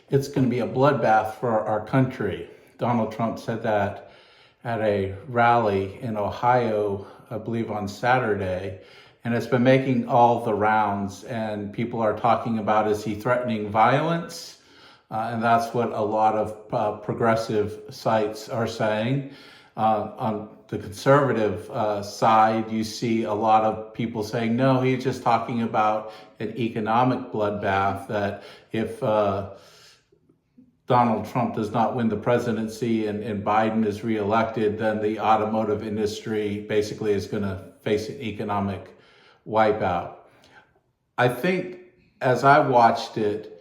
it's going to be a bloodbath for our country. Donald Trump said that at a rally in Ohio, I believe on Saturday, and it's been making all the rounds, and people are talking about, is he threatening violence? And that's what a lot of progressive sites are saying. On the conservative side, you see a lot of people saying, no, he's just talking about an economic bloodbath, that if Donald Trump does not win the presidency and Biden is reelected, then the automotive industry basically is going to face an economic wipeout. I think as I watched it,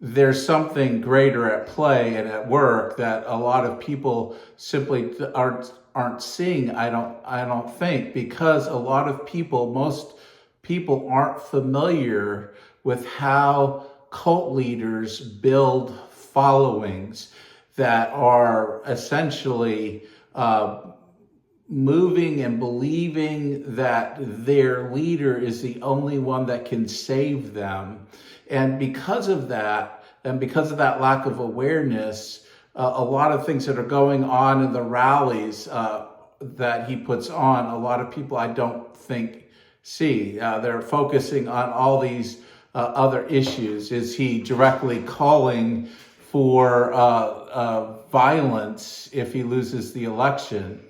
there's something greater at play and at work that a lot of people simply aren't seeing, I don't think, because a lot of people, most people aren't familiar with how cult leaders build followings that are essentially moving and believing that their leader is the only one that can save them. And because of that, and because of that lack of awareness, a lot of things that are going on in the rallies that he puts on, a lot of people I don't think see. They're focusing on all these other issues. Is he directly calling for violence if he loses the election?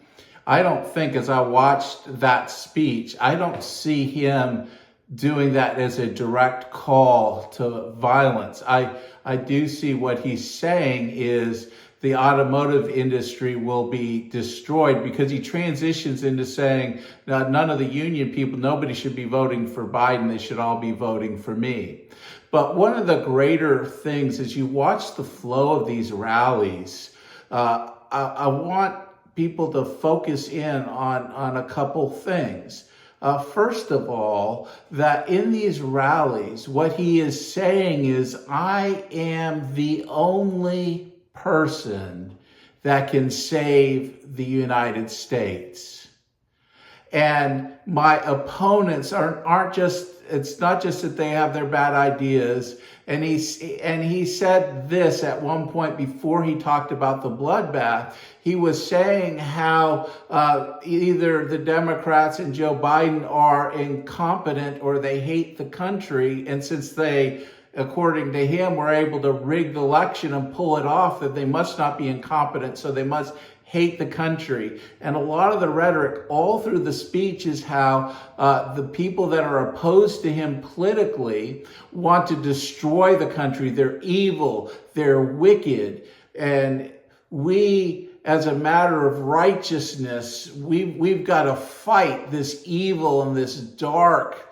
I don't think, as I watched that speech, I don't see him doing that as a direct call to violence. I do see what he's saying is the automotive industry will be destroyed, because he transitions into saying, none of the union people, nobody should be voting for Biden, they should all be voting for me. But one of the greater things is you watch the flow of these rallies, I want people to focus in on a couple things. First of all, that in these rallies, what he is saying is, I am the only person that can save the United States. And my opponents aren't just, it's not just that they have their bad ideas. And he said this at one point before he talked about the bloodbath. He was saying how either the Democrats and Joe Biden are incompetent or they hate the country. And since they, according to him, were able to rig the election and pull it off, that they must not be incompetent, so they must hate the country. And a lot of the rhetoric all through the speech is how the people that are opposed to him politically want to destroy the country. They're evil, they're wicked. And we, as a matter of righteousness, we've got to fight this evil and this dark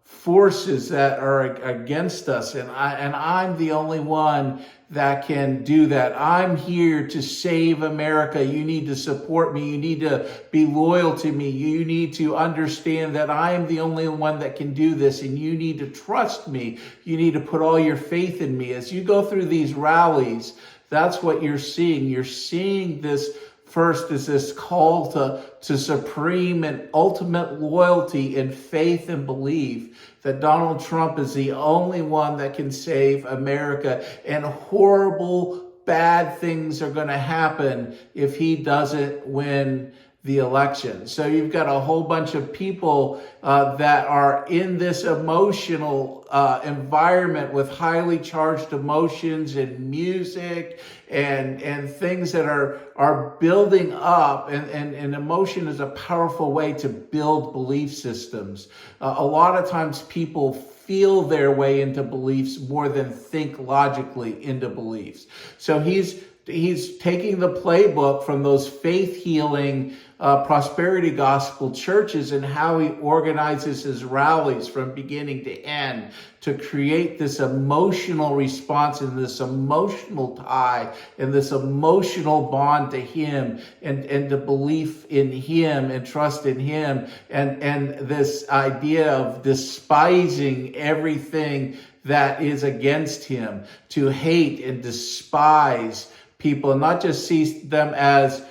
forces that are against us. And I'm the only one that can do that. I'm here to save America. You need to support me. You need to be loyal to me. You need to understand that I am the only one that can do this, and you need to trust me. You need to put all your faith in me. As you go through these rallies, that's what you're seeing. You're seeing this first is this call to supreme and ultimate loyalty and faith and belief that Donald Trump is the only one that can save America, and horrible, bad things are going to happen if he doesn't win the election. So you've got a whole bunch of people that are in this emotional environment with highly charged emotions and music and things that are building up. And emotion is a powerful way to build belief systems. A lot of times people feel their way into beliefs more than think logically into beliefs. So he's taking the playbook from those faith healing prosperity gospel churches and how he organizes his rallies from beginning to end to create this emotional response and this emotional tie and this emotional bond to him and the belief in him and trust in him and this idea of despising everything that is against him, to hate and despise people and not just see them as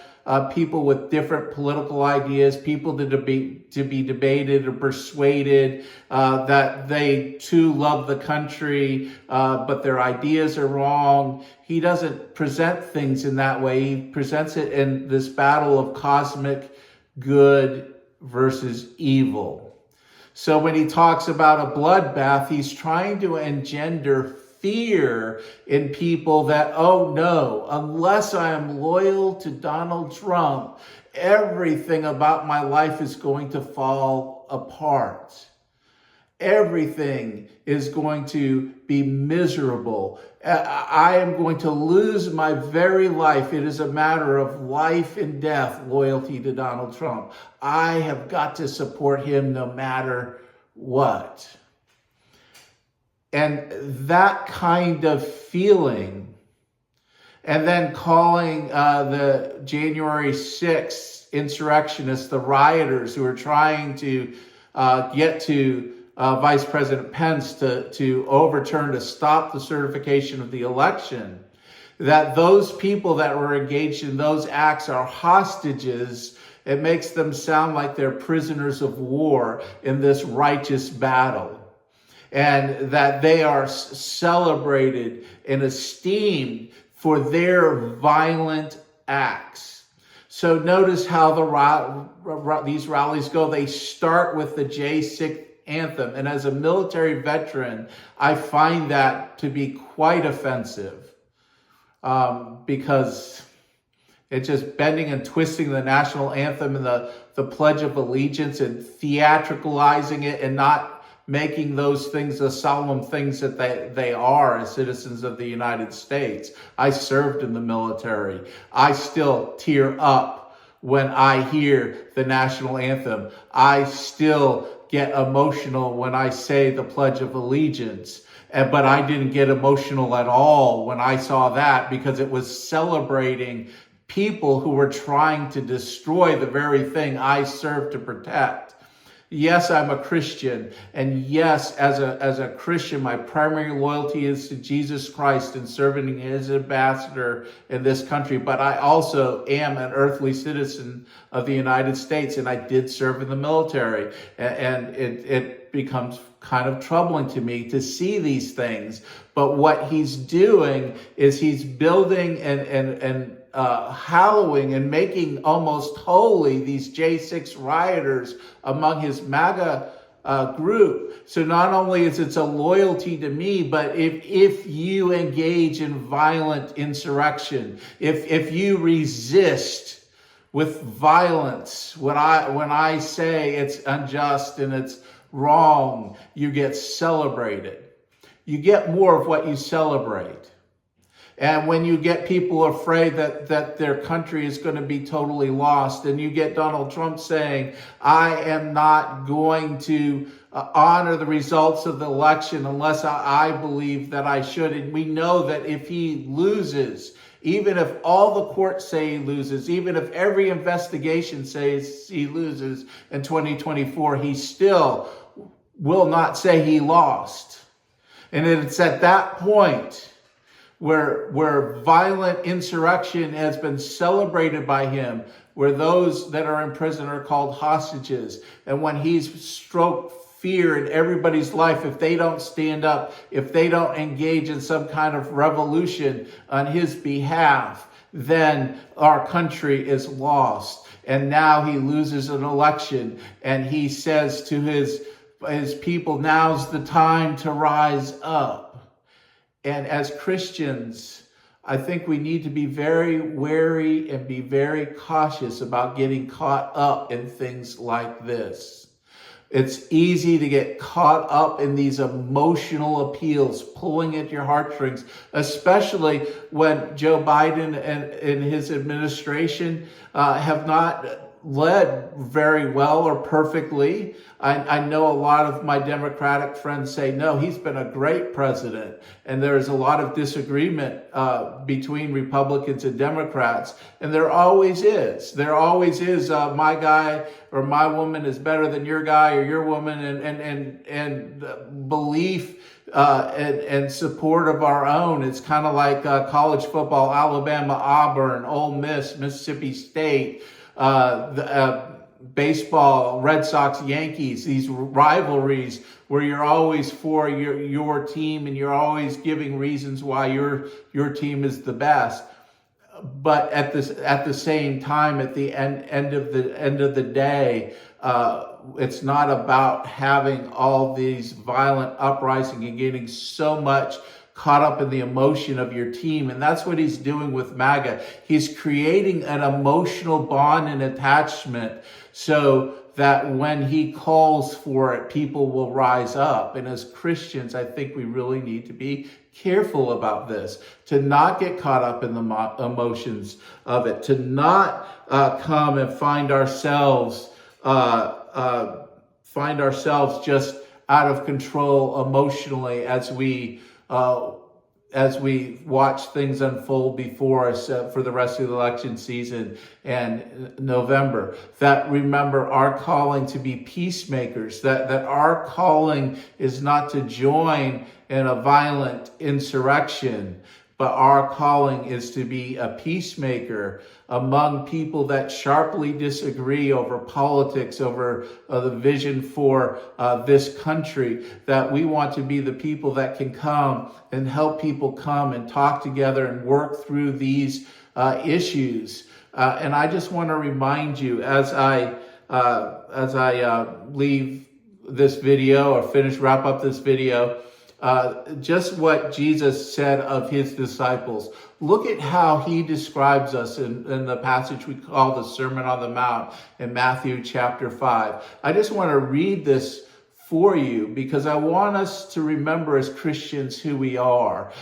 people with different political ideas, people to be debated or persuaded that they too love the country, but their ideas are wrong. He doesn't present things in that way. He presents it in this battle of cosmic good versus evil. So when he talks about a bloodbath, he's trying to engender fear in people that, oh no, unless I am loyal to Donald Trump, everything about my life is going to fall apart. Everything is going to be miserable. I am going to lose my very life. It is a matter of life and death, loyalty to Donald Trump. I have got to support him no matter what. And that kind of feeling, and then calling the January 6th insurrectionists, the rioters who are trying to get to Vice President Pence to overturn, to stop the certification of the election, that those people that were engaged in those acts are hostages. It makes them sound like they're prisoners of war in this righteous battle, and that they are celebrated and esteemed for their violent acts. So notice how these rallies go. They start with the J6 anthem. And as a military veteran, I find that to be quite offensive because it's just bending and twisting the national anthem and the Pledge of Allegiance and theatricalizing it and not making those things the solemn things that they are as citizens of the United States. I served in the military. I still tear up when I hear the national anthem. I still get emotional when I say the Pledge of Allegiance. But I didn't get emotional at all when I saw that, because it was celebrating people who were trying to destroy the very thing I served to protect. Yes, I'm a Christian, and yes, as a Christian, my primary loyalty is to Jesus Christ and serving his ambassador in this country, but I also am an earthly citizen of the United States, and I did serve in the military, and it becomes kind of troubling to me to see these things. But what he's doing is he's building and hallowing and making almost holy these J6 rioters among his MAGA group. So not only is it a loyalty to me, but if you engage in violent insurrection, if you resist with violence, when I say it's unjust and it's wrong, you get celebrated. You get more of what you celebrate. And when you get people afraid that their country is going to be totally lost, and you get Donald Trump saying, I am not going to honor the results of the election unless I believe that I should. And we know that if he loses, even if all the courts say he loses, even if every investigation says he loses in 2024, he still will not say he lost. And it's at that point where violent insurrection has been celebrated by him, where those that are in prison are called hostages. And when he's stroked fear in everybody's life, if they don't stand up, if they don't engage in some kind of revolution on his behalf, then our country is lost. And now he loses an election, and he says to his people, now's the time to rise up. And as Christians, I think we need to be very wary and be very cautious about getting caught up in things like this. It's easy to get caught up in these emotional appeals, pulling at your heartstrings, especially when Joe Biden and his administration have not led very well or perfectly. I know a lot of my Democratic friends say, no, he's been a great president. And there is a lot of disagreement between Republicans and Democrats. And there always is. There always is my guy or my woman is better than your guy or your woman, and belief and support of our own. It's kind of like college football, Alabama, Auburn, Ole Miss, Mississippi State, baseball, Red Sox, Yankees, these rivalries where you're always for your team and you're always giving reasons why your team is the best. But at the same time, at the end of the day, it's not about having all these violent uprising and getting so much caught up in the emotion of your team. And that's what he's doing with MAGA. He's creating an emotional bond and attachment so that when he calls for it, people will rise up. And as Christians, I think we really need to be careful about this, to not get caught up in the emotions of it, to not come and find ourselves just out of control emotionally as we watch things unfold before us for the rest of the election season and November. That remember our calling to be peacemakers, that our calling is not to join in a violent insurrection, but our calling is to be a peacemaker among people that sharply disagree over politics, over the vision for this country, that we want to be the people that can come and help people come and talk together and work through these issues. And I just want to remind you as I leave this video or wrap up this video, just what Jesus said of his disciples. Look at how he describes us in the passage we call the Sermon on the Mount in Matthew chapter 5. I just want to read this for you because I want us to remember as Christians who we are,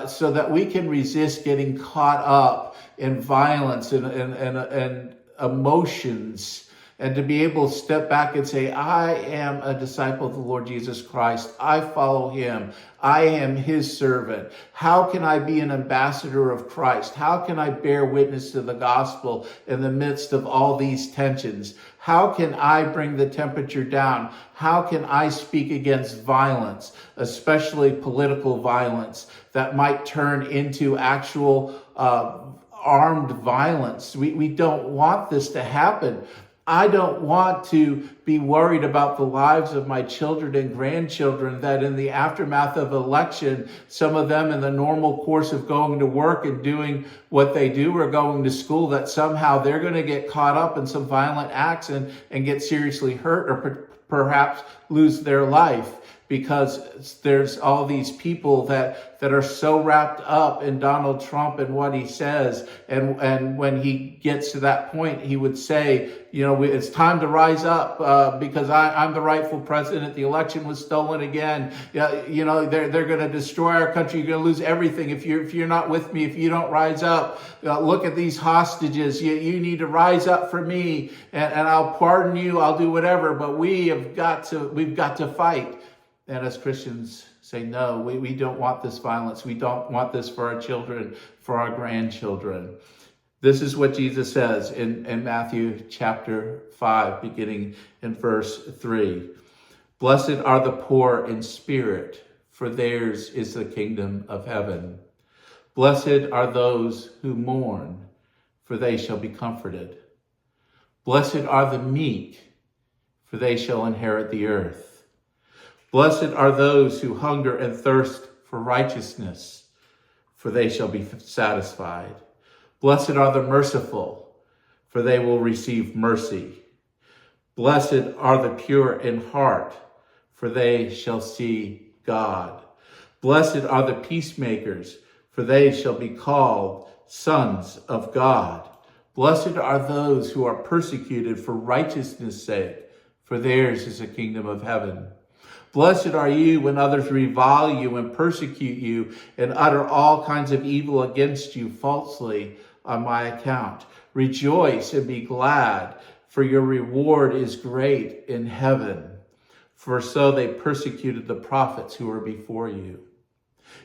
so that we can resist getting caught up in violence and emotions, and to be able to step back and say, I am a disciple of the Lord Jesus Christ. I follow him. I am his servant. How can I be an ambassador of Christ? How can I bear witness to the gospel in the midst of all these tensions? How can I bring the temperature down? How can I speak against violence, especially political violence that might turn into actual armed violence? We don't want this to happen. I don't want to be worried about the lives of my children and grandchildren, that in the aftermath of election, some of them in the normal course of going to work and doing what they do or going to school, that somehow they're going to get caught up in some violent acts and get seriously hurt or perhaps lose their life, because there's all these people that are so wrapped up in Donald Trump and what he says. And when he gets to that point, he would say, it's time to rise up because I'm the rightful president. The election was stolen again. They're going to destroy our country. You're going to lose everything if you're not with me, if you don't rise up. Look at these hostages. You need to rise up for me, and I'll pardon you. I'll do whatever. But we've got to fight. And as Christians say, no, we don't want this violence. We don't want this for our children, for our grandchildren. This is what Jesus says in Matthew chapter 5, beginning in verse 3. Blessed are the poor in spirit, for theirs is the kingdom of heaven. Blessed are those who mourn, for they shall be comforted. Blessed are the meek, for they shall inherit the earth. Blessed are those who hunger and thirst for righteousness, for they shall be satisfied. Blessed are the merciful, for they will receive mercy. Blessed are the pure in heart, for they shall see God. Blessed are the peacemakers, for they shall be called sons of God. Blessed are those who are persecuted for righteousness' sake, for theirs is the kingdom of heaven. Blessed are you when others revile you and persecute you and utter all kinds of evil against you falsely on my account. Rejoice and be glad, for your reward is great in heaven. For so they persecuted the prophets who were before you.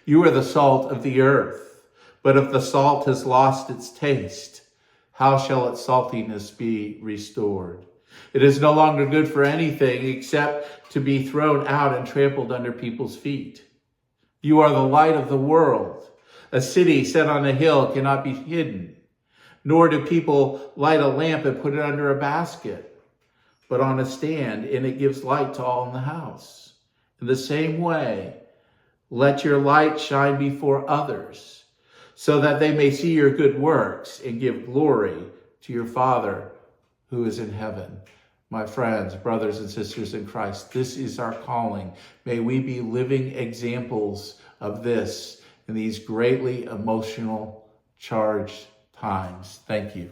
You are the salt of the earth, but if the salt has lost its taste, how shall its saltiness be restored? It is no longer good for anything except to be thrown out and trampled under people's feet. You are the light of the world. A city set on a hill cannot be hidden, nor do people light a lamp and put it under a basket, but on a stand, and it gives light to all in the house. In the same way, let your light shine before others, so that they may see your good works and give glory to your Father who is in heaven. My friends, brothers and sisters in Christ, this is our calling. May we be living examples of this in these greatly emotional, charged times. Thank you.